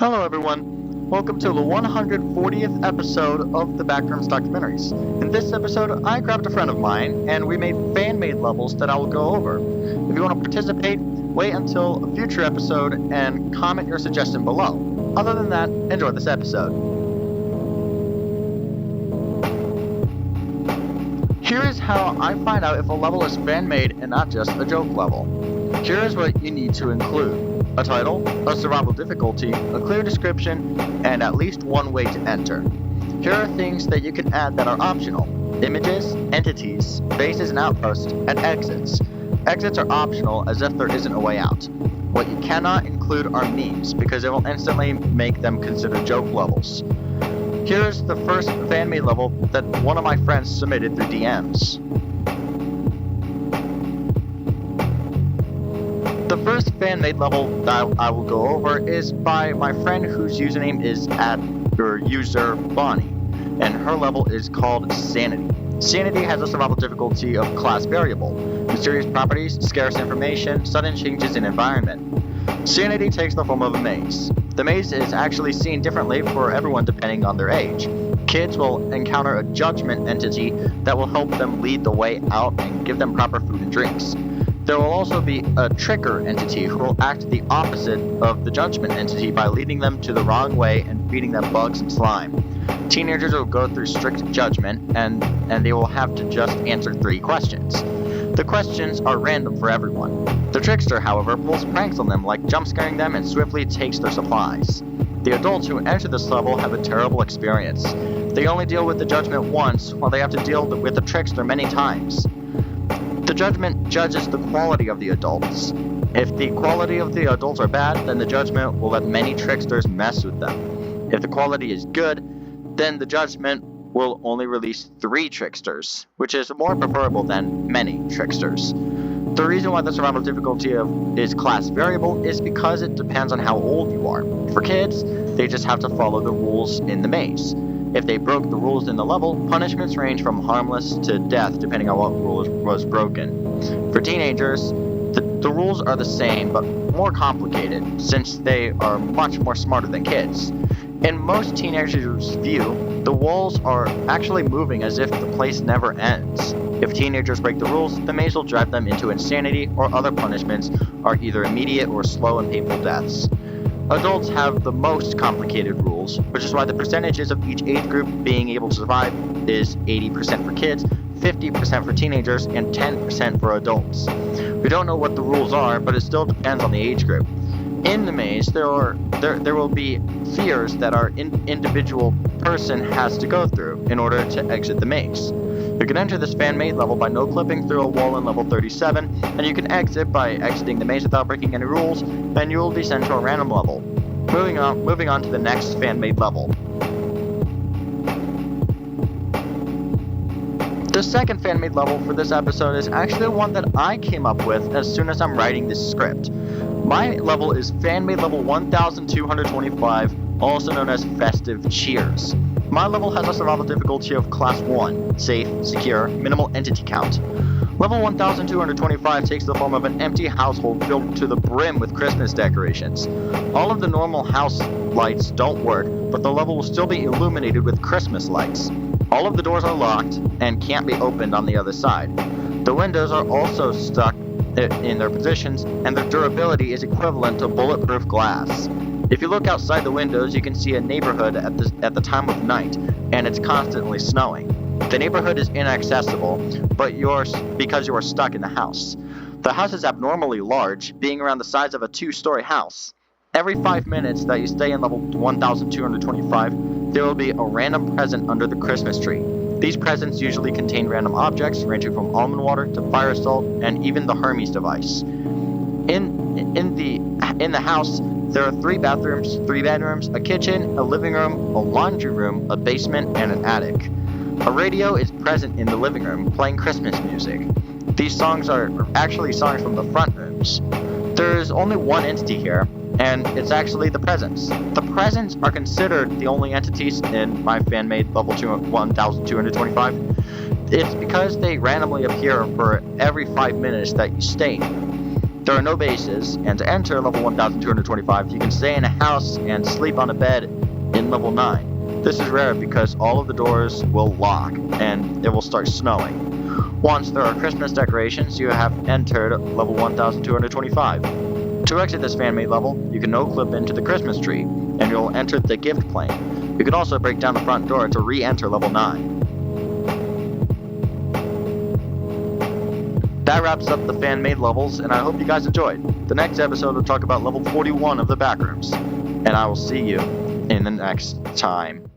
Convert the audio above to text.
Hello everyone, welcome to the 140th episode of the Backrooms Documentaries. In this episode, I grabbed a friend of mine and we made fan-made levels that I will go over. If you want to participate, wait until a future episode and comment your suggestion below. Other than that, enjoy this episode. Here is how I find out if a level is fan-made and not just a joke level. Here is what you need to include: a title, a survival difficulty, a clear description, and at least one way to enter. Here are things that you can add that are optional: images, entities, bases and outposts, and exits. Exits are optional as if there isn't a way out. What you cannot include are memes, because it will instantly make them considered joke levels. Here is the first fan-made level that one of my friends submitted through DMs. The first fan-made level that I will go over is by my friend whose username is user Bonnie, and her level is called Sanity. Sanity has a survival difficulty of class variable, mysterious properties, scarce information, sudden changes in environment. Sanity takes the form of a maze. The maze is actually seen differently for everyone depending on their age. Kids will encounter a judgment entity that will help them lead the way out and give them proper food and drinks. There will also be a tricker entity who will act the opposite of the judgment entity by leading them to the wrong way and feeding them bugs and slime. Teenagers will go through strict judgment and they will have to just answer 3 questions. The questions are random for everyone. The trickster, however, pulls pranks on them, like jump scaring them, and swiftly takes their supplies. The adults who enter this level have a terrible experience. They only deal with the judgment once, while they have to deal with the trickster many times. The judgment judges the quality of the adults. If the quality of the adults are bad, then the judgment will let many tricksters mess with them. If the quality is good, then the judgment will only release 3 tricksters, which is more preferable than many tricksters. The reason why the survival difficulty is class variable is because it depends on how old you are. For kids, they just have to follow the rules in the maze. If they broke the rules in the level, punishments range from harmless to death depending on what rule was broken. For teenagers, the rules are the same but more complicated, since they are much more smarter than kids. In most teenagers' view, the walls are actually moving as if the place never ends. If teenagers break the rules, the maze will drive them into insanity, or other punishments are either immediate or slow and painful deaths. Adults have the most complicated rules, which is why the percentages of each age group being able to survive is 80% for kids, 50% for teenagers, and 10% for adults. We don't know what the rules are, but it still depends on the age group. In the maze, there will be fears that our individual person has to go through in order to exit the maze. You can enter this fan-made level by no-clipping through a wall in level 37, and you can exit by exiting the maze without breaking any rules, and you will be sent to a random level. Moving on to the next fan-made level. The second fan-made level for this episode is actually one that I came up with as soon as I'm writing this script. My level is fan-made level 1225, also known as Festive Cheers. My level has a survival difficulty of class 1, safe, secure, minimal entity count. Level 1225 takes the form of an empty household filled to the brim with Christmas decorations. All of the normal house lights don't work, but the level will still be illuminated with Christmas lights. All of the doors are locked and can't be opened on the other side. The windows are also stuck in their positions, and their durability is equivalent to bulletproof glass. If you look outside the windows, you can see a neighborhood at the time of night, and it's constantly snowing. The neighborhood is inaccessible, but because you are stuck in the house. The house is abnormally large, being around the size of a 2-story house. Every 5 minutes that you stay in level 1225, there will be a random present under the Christmas tree. These presents usually contain random objects, ranging from almond water to fire salt, and even the Hermes device. In the house, there are 3 bathrooms, 3 bedrooms, a kitchen, a living room, a laundry room, a basement, and an attic. A radio is present in the living room, playing Christmas music. These songs are actually songs from the front rooms. There is only one entity here, and it's actually the presents. The presents are considered the only entities in my fan-made level 1225. It's because they randomly appear for every 5 minutes that you stay in them. There are no bases, and to enter level 1225, you can stay in a house and sleep on a bed in level 9. This is rare because all of the doors will lock, and it will start snowing. Once there are Christmas decorations, you have entered level 1225. To exit this fan-made level, you can no-clip into the Christmas tree, and you'll enter the gift plane. You can also break down the front door to re-enter level 9. That wraps up the fan-made levels, and I hope you guys enjoyed. The next episode will talk about level 41 of the Backrooms, and I will see you in the next time.